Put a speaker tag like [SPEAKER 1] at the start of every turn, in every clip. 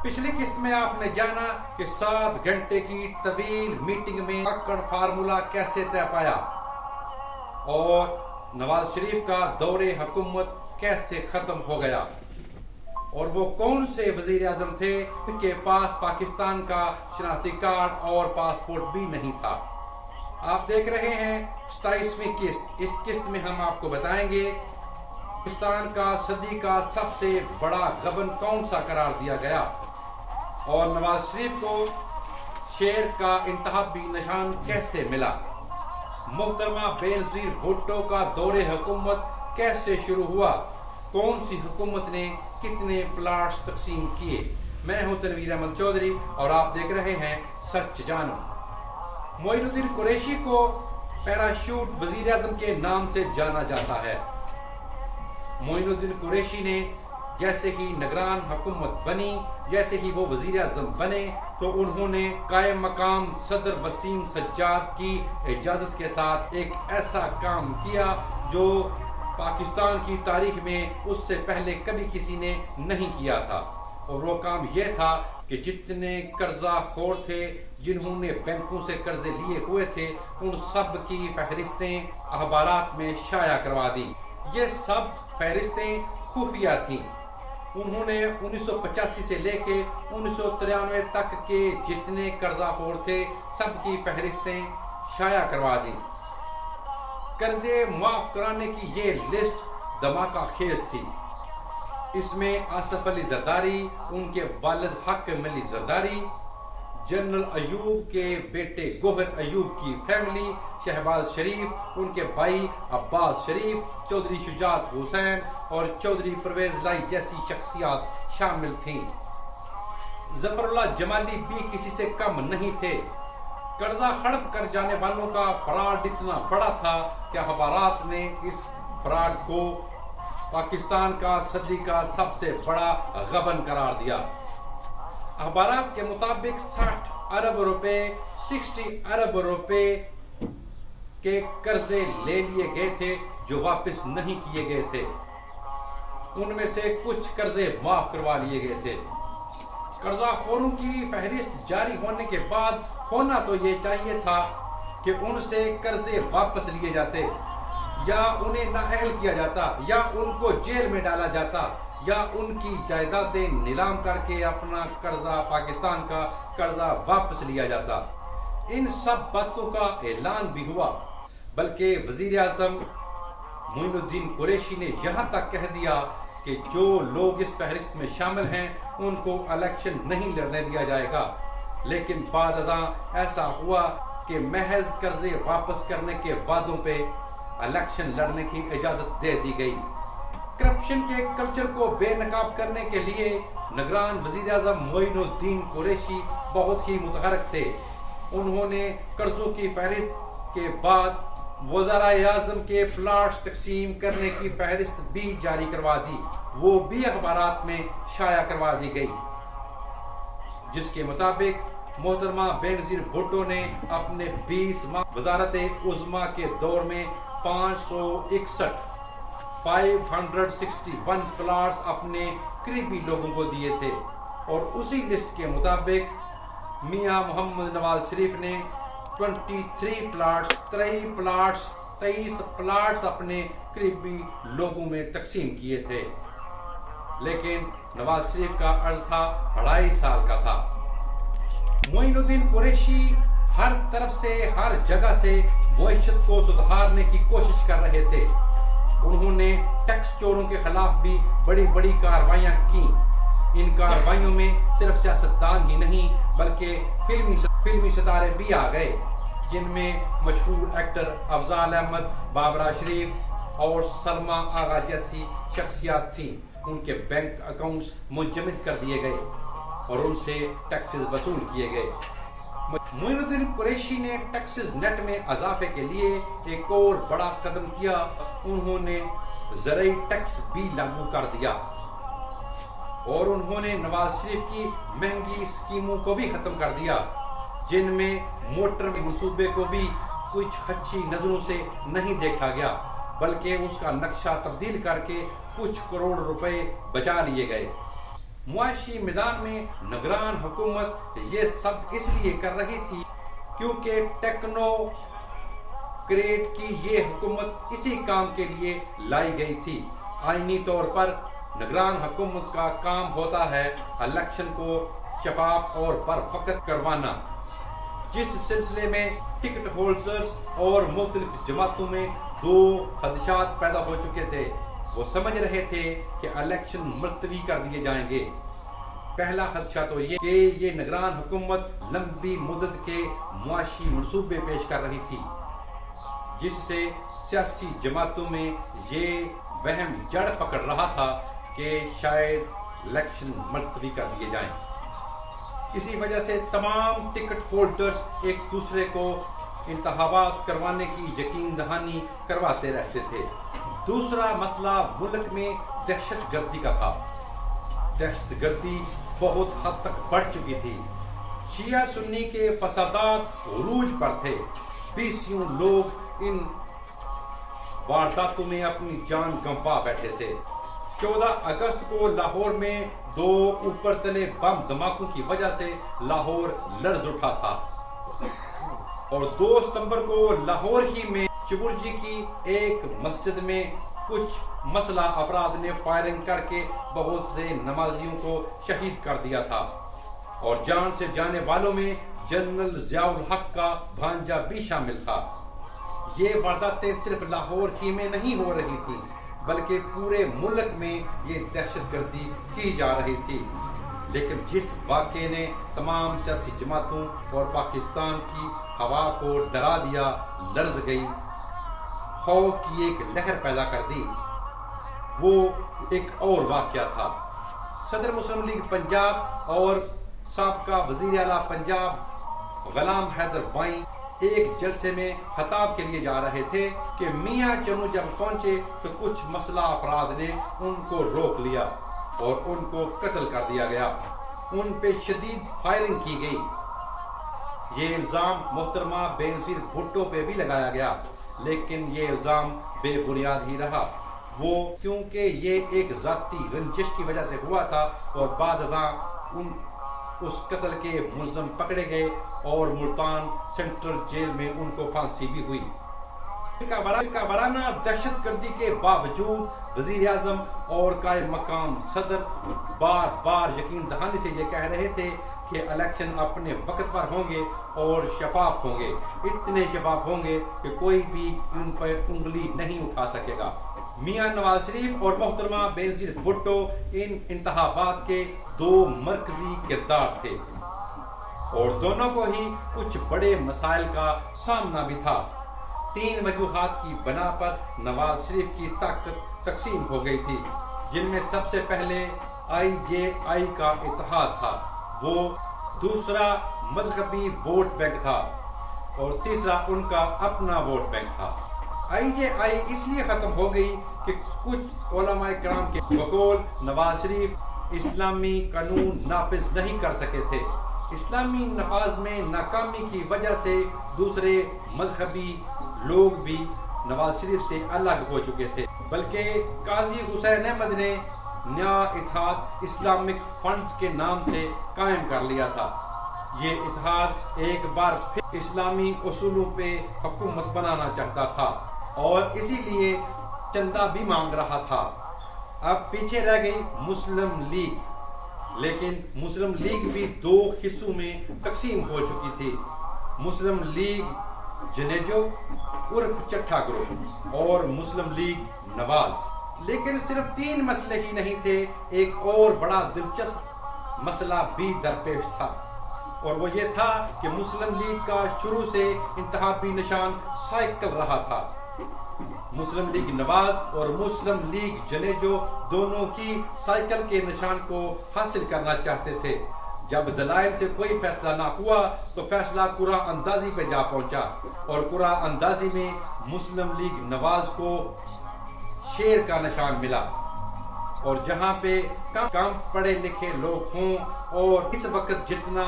[SPEAKER 1] پچھلی قسط میں آپ نے جانا کہ 7 گھنٹے کی طویل میٹنگ میں اکڑ فارمولا کیسے طے پایا اور نواز شریف کا دور حکومت کیسے ختم ہو گیا اور وہ کون سے وزیر اعظم تھے ان کے پاس پاکستان کا شناختی کارڈ اور پاسپورٹ بھی نہیں تھا۔ آپ دیکھ رہے ہیں 27ویں قسط۔ اس قسط میں ہم آپ کو بتائیں گے پاکستان کا صدی کا سب سے بڑا غبن کون سا قرار دیا گیا اور نواز شریف کو شیر کا انتخابی نشان کیسے ملا، محترمہ بینظیر بھٹو کا دور حکومت کیسے شروع ہوا، کون سی حکومت نے کتنے پلاٹس تقسیم کیے۔ میں ہوں تنویر احمد چودھری اور آپ دیکھ رہے ہیں سچ جانو۔ معین الدین قریشی کو پیراشوٹ وزیر اعظم کے نام سے جانا جاتا ہے۔ معین الدین قریشی نے جیسے ہی نگران حکومت بنی، جیسے ہی وہ وزیر اعظم بنے تو انہوں نے قائم مقام صدر وسیم سجاد کی اجازت کے ساتھ ایک ایسا کام کیا جو پاکستان کی تاریخ میں اس سے پہلے کبھی کسی نے نہیں کیا تھا، اور وہ کام یہ تھا کہ جتنے قرضہ خور تھے، جنہوں نے بینکوں سے قرضے لیے ہوئے تھے، ان سب کی فہرستیں اخبارات میں شائع کروا دی۔ یہ سب فہرستیں خفیہ تھیں۔ انہوں نے 1985 سے لے کے 1993 تک کے جتنے قرضہ خور تھے سب کی فہرستیں شائع کروا دی۔ قرضے معاف کرانے کی یہ لسٹ دھماکہ خیز تھی۔ اس میں آصف علی زرداری، ان کے والد حاکم علی زرداری، جنرل ایوب کے بیٹے گوہر ایوب کی فیملی، شہباز شریف، ان کے بھائی عباس شریف، چودھری شجاعت حسین اور چودھری پرویز لائی جیسی شخصیات شامل تھیں۔ ظفر اللہ جمالی بھی کسی سے کم نہیں تھے۔ قرضہ ہڑپ کر جانے والوں کا فراڈ اتنا بڑا تھا کہ اخبارات نے اس فراڈ کو پاکستان کا صدی کا سب سے بڑا غبن قرار دیا۔ اخبارات کے مطابق 60 ارب روپے 60 ارب روپے کے قرضے لے لیے گئے تھے جو واپس نہیں کیے گئے تھے۔ ان میں سے کچھ قرضے معاف کروا لیے گئے تھے۔ قرضہ خوروں کی فہرست جاری ہونے کے بعد ہونا تو یہ چاہیے تھا کہ ان سے قرضے واپس لیے جاتے، یا انہیں نااہل کیا جاتا، یا ان کو جیل میں ڈالا جاتا، یا ان کی جائیدادیں نیلام کر کے اپنا قرضہ، پاکستان کا قرضہ واپس لیا جاتا۔ ان سب باتوں کا اعلان بھی ہوا، بلکہ وزیر اعظم معین الدین قریشی نے یہاں تک کہہ دیا کہ جو لوگ اس فہرست میں شامل ہیں ان کو الیکشن نہیں لڑنے دیا جائے گا۔ لیکن بعد ازاں ایسا ہوا کہ محض قرضے واپس کرنے کے وعدوں پہ الیکشن لڑنے کی اجازت دے دی گئی۔ کرپشن کے کلچر کو بے نقاب کرنے کے لیے نگران وزیر اعظم معین الدین قریشی بہت ہی متحرک تھے۔ انہوں نے قرضوں کی فہرست کے بعد وزرائے اعظم کے پلاٹس تقسیم کرنے کی فہرست بھی جاری کروا دی، وہ بھی اخبارات میں شائع کروا دی گئی، جس کے مطابق محترمہ بینظیر بھٹو نے اپنے 20 ماہ وزارت عظمیٰ کے دور میں 561 پلاٹس اپنے قریبی لوگوں کو دیے تھے، اور اسی لسٹ کے مطابق میاں محمد نواز شریف نے 23 پلاٹس اپنے قریبی لوگوں میں تقسیم کیے تھے، لیکن نواز شریف کا عرض تھا 2.5 سال کا تھا۔ معین الدین قریشی ہر طرف سے، ہر جگہ سے معیشت کو سدھارنے کی کوشش کر رہے تھے۔ انہوں نے ٹیکس چوروں کے خلاف بھی بڑی بڑی کارروائیاں کی۔ ان کارروائیوں میں صرف سیاستدان ہی نہیں بلکہ فلمی ستارے بھی آ گئے، جن میں مشہور ایکٹر افضال احمد، بابرہ شریف اور سلما آغا جیسی شخصیات تھیں۔ ان کے بینک اکاؤنٹس منجمد کر دیے گئے اور ان سے ٹیکسز وصول کیے گئے۔ معین الدین قریشی نے ٹیکسز نیٹ میں اضافے کے لیے ایک اور بڑا قدم کیا۔ انہوں نے زرعی ٹیکس بھی لاگو کر دیا، اور انہوں نے نواز شریف کی مہنگی اسکیموں کو بھی ختم کر دیا، جن میں موٹر منصوبے کو بھی کچھ اچھی نظروں سے نہیں دیکھا گیا، بلکہ اس کا نقشہ تبدیل کر کے کچھ کروڑ روپے بچا لیے گئے۔ معاشی میدان میں نگران حکومت یہ سب اس لیے کر رہی تھی کیونکہ ٹیکنو کریٹ کی یہ حکومت اسی کام کے لیے لائی گئی تھی۔ آئینی طور پر نگران حکومت کا کام ہوتا ہے الیکشن کو شفاف اور پر وقت کروانا، جس سلسلے میں ٹکٹ ہولڈرز اور مختلف جماعتوں میں دو خدشات پیدا ہو چکے تھے۔ وہ سمجھ رہے تھے کہ الیکشن ملتوی کر دیے جائیں گے۔ پہلا خدشہ تو یہ کہ یہ نگران حکومت لمبی مدت کے معاشی منصوبے پیش کر رہی تھی، جس سے سیاسی جماعتوں میں یہ وہم جڑ پکڑ رہا تھا کہ شاید الیکشن ملتوی کر دیے جائیں۔ اسی وجہ سے تمام ٹکٹ ہولڈرز ایک دوسرے کو انتخابات کروانے کی یقین دہانی کرواتے رہتے تھے۔ دوسرا مسئلہ ملک میں دہشت گردی کا تھا۔ دہشت گردی بہت حد تک بڑھ چکی تھی۔ شیعہ سنی کے فسادات عروج پر تھے۔ 20 لوگ ان وارداتوں میں اپنی جان گنوا بیٹھے تھے۔ 14 اگست کو لاہور میں 2 اوپر تلے بم دھماکوں کی وجہ سے لاہور لرز اٹھا تھا، اور 2 ستمبر کو لاہور ہی میں چبرجی کی ایک مسجد میں کچھ مسلح افراد نے فائرنگ کر کے بہت سے نمازیوں کو شہید کر دیا تھا، اور جان سے جانے والوں میں جنرل ضیاء الحق کا بھانجا بھی شامل تھا۔ یہ وارداتیں صرف لاہور ہی میں نہیں ہو رہی تھیں بلکہ پورے ملک میں یہ دہشت گردی کی جا رہی تھی۔ لیکن جس واقعے نے تمام سیاسی جماعتوں اور پاکستان کی ہوا کو ڈرا دیا، لرز گئی، خوف کی ایک لہر پیدا کر دی، وہ ایک اور واقعہ تھا۔ صدر مسلم لیگ پنجاب اور سابقہ وزیر اعلیٰ پنجاب غلام حیدر وائیں ایک جلسے میں خطاب کے لیے جا رہے تھے کہ میاں چنو جب پہنچے تو کچھ مسلح افراد نے ان کو روک لیا اور ان کو قتل کر دیا گیا۔ ان پہ شدید فائرنگ کی گئی۔ یہ الزام محترمہ بینظیر بھٹو پہ بھی لگایا گیا، لیکن یہ الزام بے بنیاد ہی رہا۔ وہ کیونکہ یہ ایک ذاتی رنجش کی وجہ سے ہوا تھا، اور بعد ازاں اس قتل کے ملزم پکڑے گئے اور ملتان سینٹرل جیل میں ان کو پھانسی بھی ہوئی۔ کا وارانہ دہشت گردی کے باوجود وزیر اعظم اور قائم مقام صدر بار بار یقین دہانی سے یہ کہہ رہے تھے کہ الیکشن اپنے وقت پر ہوں گے اور شفاف ہوں گے، اتنے شفاف ہوں گے کہ کوئی بھی ان پر انگلی نہیں اٹھا سکے گا۔ میاں نواز شریف اور محترمہ بینظیر بھٹو ان انتخابات کے 2 مرکزی کردار تھے، اور دونوں کو ہی کچھ بڑے مسائل کا سامنا بھی تھا۔ 3 وجوہات کی بنا پر نواز شریف کی طاقت تقسیم ہو گئی تھی، جن میں سب سے پہلے IJI کا اتحاد تھا، وہ دوسرا مذہبی ووٹ بینک تھا، اور تیسرا ان کا اپنا ووٹ بینک تھا۔ IJI اس لیے ختم ہو گئی کہ کچھ علماء کرام کے بقول نواز شریف اسلامی قانون نافذ نہیں کر سکے تھے۔ اسلامی نفاذ میں ناکامی کی وجہ سے دوسرے مذہبی لوگ بھی نواز شریف سے الگ ہو چکے تھے، بلکہ قاضی حسین احمد نے نیا اتحاد اسلامک فنڈز کے نام سے قائم کر لیا تھا۔ یہ اتحاد ایک بار پھر اسلامی اصولوں پہ حکومت بنانا چاہتا تھا، اور اسی لیے چندہ بھی مانگ رہا تھا۔ اب پیچھے رہ گئی مسلم لیگ، لیکن مسلم لیگ بھی 2 حصوں میں تقسیم ہو چکی تھی۔ مسلم لیگ جنیجو عرف چٹھا گروہ اور مسلم لیگ نواز۔ لیکن صرف 3 مسئلے ہی نہیں تھے، ایک اور بڑا دلچسپ مسئلہ بھی درپیش تھا، اور وہ یہ تھا کہ مسلم لیگ کا شروع سے انتخابی نشان سائیکل رہا تھا۔ مسلم لیگ نواز اور مسلم لیگ جنیجو دونوں ہی سائیکل کے نشان کو حاصل کرنا چاہتے تھے۔ جب دلائل سے کوئی فیصلہ نہ ہوا تو فیصلہ قرعہ اندازی پہ جا پہنچا، اور قرعہ اندازی میں مسلم لیگ نواز کو شیر کا نشان ملا، اور جہاں پہ کم پڑھے لکھے لوگ ہوں اور اس وقت جتنا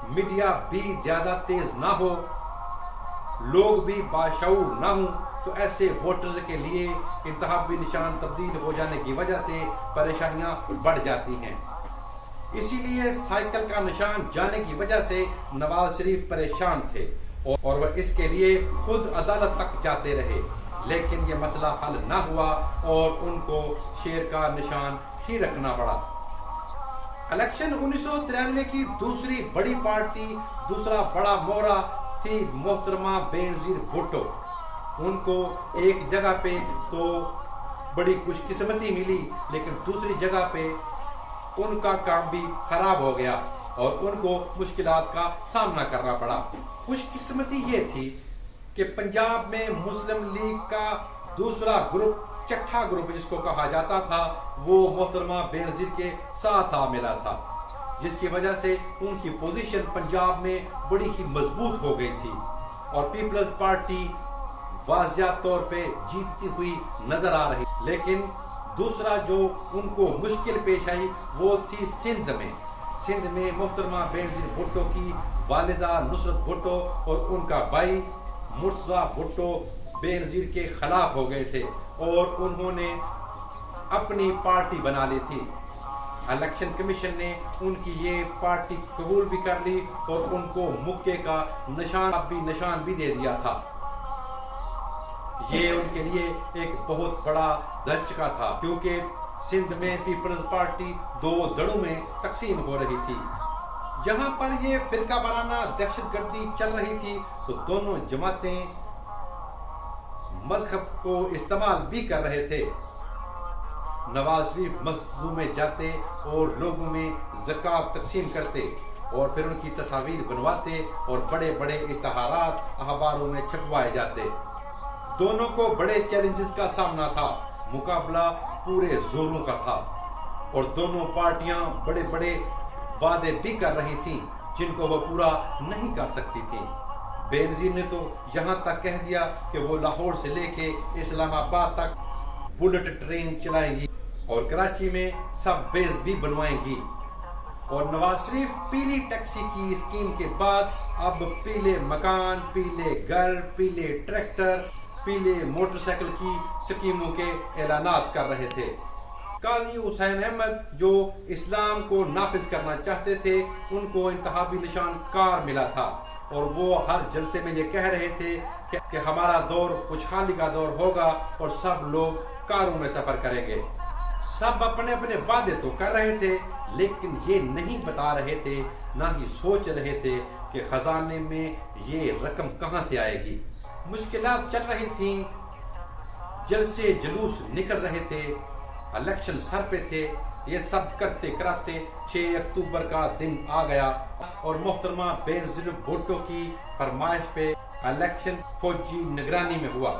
[SPEAKER 1] میڈیا بھی زیادہ تیز نہ ہو، لوگ بھی باشعور نہ ہوں، تو ایسے ووٹرز کے لیے انتخابی نشان تبدیل ہو جانے کی وجہ سے پریشانیاں بڑھ جاتی ہیں۔ اسی لیے سائیکل کا نشان جانے کی وجہ سے نواز شریف پریشان تھے اور وہ اس کے لیے خود عدالت تک جاتے رہے، لیکن یہ مسئلہ حل نہ ہوا اور ان کو شیر کا نشان ہی رکھنا پڑا۔ الیکشن 1993 کی دوسری بڑی پارٹی، دوسرا بڑا مورا تھی محترمہ بینظیر بھٹو۔ ان کو ایک جگہ پہ تو بڑی خوش قسمتی ملی، لیکن دوسری جگہ پہ ان کا کام بھی خراب ہو گیا اور ان کو مشکلات کا سامنا کرنا پڑا۔ خوش قسمتی یہ تھی کہ پنجاب میں مسلم لیگ کا دوسرا گروپ، چھٹا گروپ جس کو کہا جاتا تھا، وہ محترمہ بینظیر کے ساتھ آ ملا تھا، جس کی وجہ سے ان کی پوزیشن پنجاب میں بڑی ہی مضبوط ہو گئی تھی اور پیپلز پارٹی واضح طور پہ جیتتی ہوئی نظر آ رہی۔ لیکن دوسرا جو ان کو مشکل پیش آئی وہ تھی سندھ میں محترمہ بینظیر بھٹو کی والدہ نصرت بھٹو اور ان کا بھائی مرتضی بھٹو بینظیر کے خلاف ہو گئے تھے اور انہوں نے اپنی پارٹی بنا لی تھی۔ الیکشن کمیشن نے ان کی یہ پارٹی قبول بھی کر لی اور ان کو مکے کا نشان بھی دے دیا تھا۔ یہ ان کے لیے ایک بہت بڑا دھچکا تھا، کیونکہ سندھ میں پیپلز پارٹی دو دھڑوں میں تقسیم ہو رہی تھی۔ جہاں پر یہ فرقہ وارانہ دہشت گردی چل رہی تھی تو دونوں جماعتیں مذہب کو استعمال بھی کر رہے تھے۔ نواز شریف مسجدوں میں جاتے اور لوگوں میں زکوٰۃ تقسیم کرتے اور پھر ان کی تصاویر بنواتے اور بڑے بڑے اشتہارات اخباروں میں چھپوائے جاتے۔ دونوں کو بڑے چیلنجز کا سامنا تھا، مقابلہ پورے زوروں کا تھا اور دونوں پارٹیاں بڑے بڑے وعدے بھی کر رہی تھیں جن کو وہ پورا نہیں کر سکتی تھیں۔ بینظیر نے تو یہاں تک کہہ دیا کہ وہ لاہور سے لے کے اسلام آباد تک بلٹ ٹرین چلائیں گی اور کراچی میں سب ویز بھی بنوائیں گی۔ اور نواز شریف پیلی ٹیکسی کی اسکیم کے بعد اب پیلے مکان، پیلے گھر، پیلے ٹریکٹر، پیلے موٹر سائیکل کی سکیموں کے اعلانات کر رہے تھے۔ قاضی حسین احمد جو اسلام کو نافذ کرنا چاہتے تھے، ان کو انتخابی نشان کار ملا تھا اور وہ ہر جلسے میں یہ کہہ رہے تھے کہ ہمارا دور خوشحالی کا دور ہوگا اور سب لوگ کاروں میں سفر کریں گے۔ سب اپنے اپنے وعدے تو کر رہے تھے، لیکن یہ نہیں بتا رہے تھے، نہ ہی سوچ رہے تھے کہ خزانے میں یہ رقم کہاں سے آئے گی۔ مشکلات چل رہی تھیں، جلسے جلوس نکل رہے تھے، الیکشن سر پہ تھے۔ یہ سب کرتے کراتے 6 اکتوبر کا دن آ گیا اور محترمہ بینظیر بھٹو کی فرمائش پہ الیکشن فوجی نگرانی میں ہوا۔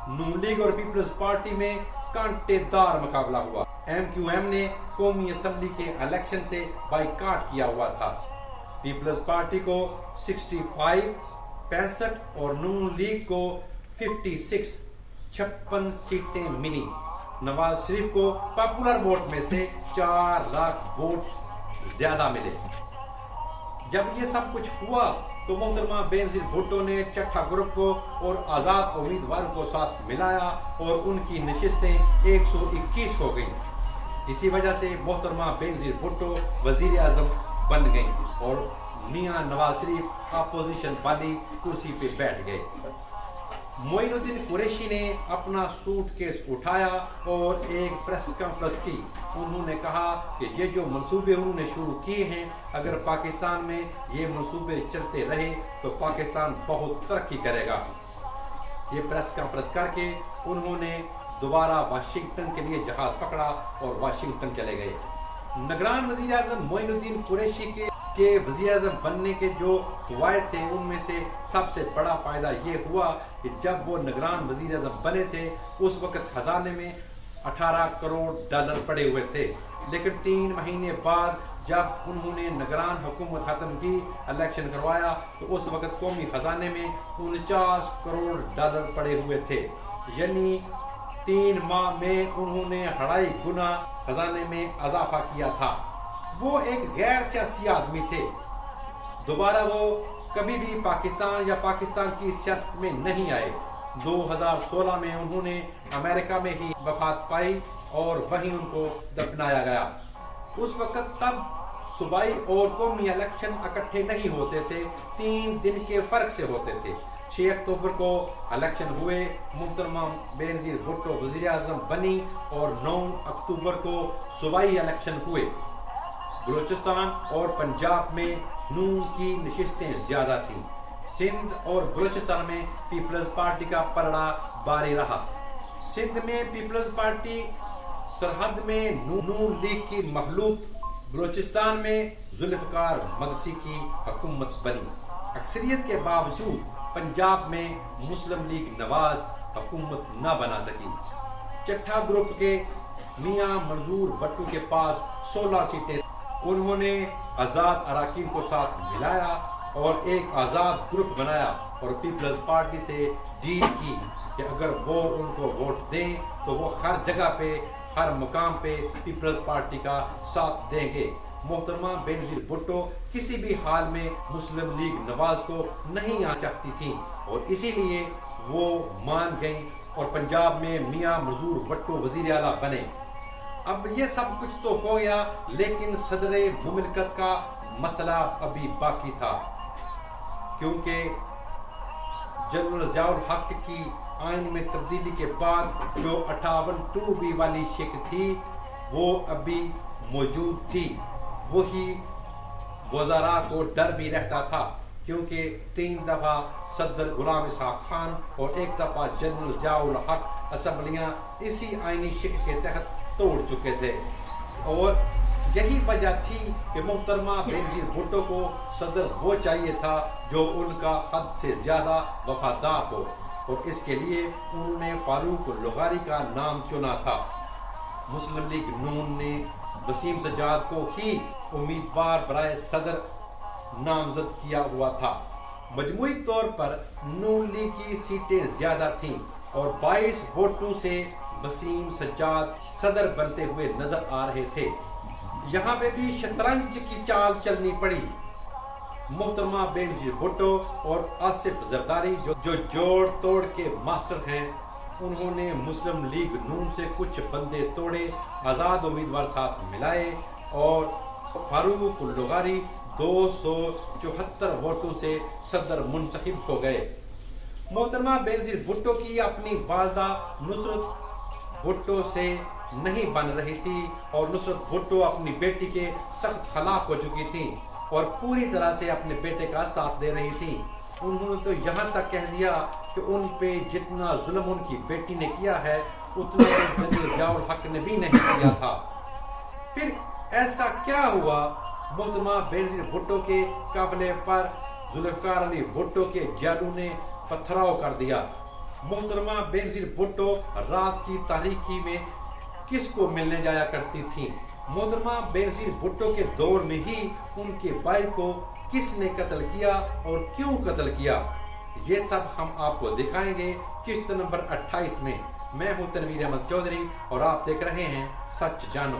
[SPEAKER 1] نون لیگ اور پیپلز پارٹی میں کانٹے دار مقابلہ ہوا۔ MQM نے قومی اسمبلی کے الیکشن سے بائیکاٹ کیا ہوا تھا۔ پیپلز پارٹی کو 65 اور نون لیگ کو 56 سیٹیں ملی۔ نواز شریف کو پاپولر ووٹ میں سے 4 لاکھ ووٹ زیادہ ملے۔ جب یہ سب کچھ ہوا تو محترمہ بینظیر بھٹو نے چھٹا گروپ کو اور آزاد امیدواروں کو ساتھ ملایا اور ان کی نشستیں 121 ہو گئیں۔ اسی وجہ سے محترمہ بینظیر بھٹو وزیر اعظم بن گئیں اور میاں نواز شریف اپوزیشن والی کرسی پہ بیٹھ گئے۔ معین الدین قریشی نے اپنا سوٹ کیس اٹھایا اور ایک پریس کانفرنس کی۔ انہوں نے کہا کہ یہ جو منصوبے انہوں نے شروع کیے ہیں، اگر پاکستان میں یہ منصوبے چلتے رہے تو پاکستان بہت ترقی کرے گا۔ یہ پریس کانفرنس کر کے انہوں نے دوبارہ واشنگٹن کے لیے جہاز پکڑا اور واشنگٹن چلے گئے۔ نگران وزیر اعظم معین الدین قریشی کے وزیر اعظم بننے کے جو فوائد تھے، ان میں سے سب سے بڑا فائدہ یہ ہوا کہ جب وہ نگران وزیر اعظم بنے تھے اس وقت خزانے میں 18 کروڑ ڈالر پڑے ہوئے تھے، لیکن 3 مہینے بعد جب انہوں نے نگران حکومت ختم کی، الیکشن کروایا، تو اس وقت قومی خزانے میں 49 کروڑ ڈالر پڑے ہوئے تھے۔ یعنی 3 ماہ میں انہوں نے 2.5 گنا خزانے میں اضافہ کیا تھا۔ وہ ایک غیر سیاسی آدمی تھے، دوبارہ وہ کبھی بھی پاکستان یا پاکستان کی سیاست میں نہیں آئے۔ 2016 میں انہوں نے امریکہ میں ہی وفات پائی اور وہیں ان کو دفنایا گیا۔ اس وقت تب صوبائی اور قومی الیکشن اکٹھے نہیں ہوتے تھے، 3 دن کے فرق سے ہوتے تھے۔ 6 اکتوبر کو الیکشن ہوئے، محترمہ بینظیر بھٹو وزیر اعظم بنی اور 9 اکتوبر کو صوبائی الیکشن ہوئے۔ بلوچستان اور پنجاب میں نون کی نشستیں زیادہ تھیں۔ سندھ اور بلوچستان میں پیپلز پارٹی کا پلڑا باری رہا۔ سندھ میں پیپلز پارٹی، سرحد میں نون لیگ کی مخلوط، بلوچستان میں ذوالفقار مگسی کی حکومت بنی۔ اکثریت کے باوجود پنجاب میں مسلم لیگ نواز حکومت نہ بنا سکی۔ چٹھا گروپ کے میاں منظور بٹو کے پاس 16 سیٹیں، انہوں نے آزاد اراکین کو ساتھ ملایا اور ایک آزاد گروپ بنایا اور پیپلز پارٹی سے ڈیل کی کہ اگر وہ ان کو ووٹ دیں تو وہ ہر جگہ پہ، ہر مقام پہ پیپلز پارٹی کا ساتھ دیں گے۔ محترمہ بینظیر بھٹو کسی بھی حال میں مسلم لیگ نواز کو نہیں آنا چاہتی تھیں اور اسی لیے وہ مان گئیں اور پنجاب میں میاں منظور بٹو وزیر اعلیٰ بنے۔ اب یہ سب کچھ تو ہو گیا، لیکن صدر مملکت کا مسئلہ ابھی باقی تھا، کیونکہ جنرل ضیاء الحق کی آئین میں تبدیلی کے بعد جو 58(2)B والی شک تھی وہ ابھی موجود تھی۔ وہی وزراء کو ڈر بھی رہتا تھا، کیونکہ 3 دفعہ صدر غلام اسحاق خان اور 1 دفعہ جنرل ضیاء الحق اسمبلیاں اسی آئینی شک کے تحت توڑ چکے تھے، اور یہی وجہ تھی کہ محترمہ بینظیر بھٹو کو صدر وہ چاہیے تھا جو ان کا حد سے زیادہ وفادار ہو، اور اس کے لیے انہوں نے فاروق لغاری کا نام چنا تھا۔ مسلم لیگ نون نے وسیم سجاد کو ہی امیدوار برائے صدر نامزد کیا ہوا تھا۔ مجموعی طور پر نون لیگ کی سیٹیں زیادہ تھیں اور 22 ووٹوں سے وسیم سجاد صدر بنتے ہوئے نظر آ رہے تھے۔ یہاں پہ بھی شطرنج کی چال چلنی پڑی۔ محترمہ بینظیر بھٹو اور آصف زرداری جو جوڑ توڑ کے ماسٹر ہیں، انہوں نے مسلم لیگ نون سے کچھ بندے توڑے، آزاد امیدوار ساتھ ملائے اور فاروق لغاری 274 ووٹوں سے صدر منتخب ہو گئے۔ محترمہ بینظیر بھٹو کی اپنی والدہ نصرت بھٹو سے نہیں بن رہی تھی اور نصرت بھٹو اپنی بیٹی کے سخت خلاف ہو چکی تھی اور پوری طرح سے اپنے بیٹے کا ساتھ دے رہی تھی۔ انہوں نے تو یہاں تک کہہ دیا کہ ان پہ جتنا ظلم ان کی بیٹی نے کیا ہے اتنا تو جنرل ضیاء الحق نے بھی نہیں کیا تھا۔ پھر ایسا کیا ہوا؟ محترمہ بینظیر بھٹو کے قافلے پر ذوالفقار علی بھٹو کے جالوں نے پتھراؤ کر دیا۔ محترمہ بینظیر بھٹو رات کی تاریکی میں کس کو ملنے جایا کرتی تھیں؟ محترمہ بینظیر بھٹو کے دور میں ہی ان کے بھائی کو کس نے قتل کیا اور کیوں قتل کیا؟ یہ سب ہم آپ کو دکھائیں گے قسط نمبر 28 میں۔ میں ہوں تنویر احمد چودھری اور آپ دیکھ رہے ہیں سچ جانو۔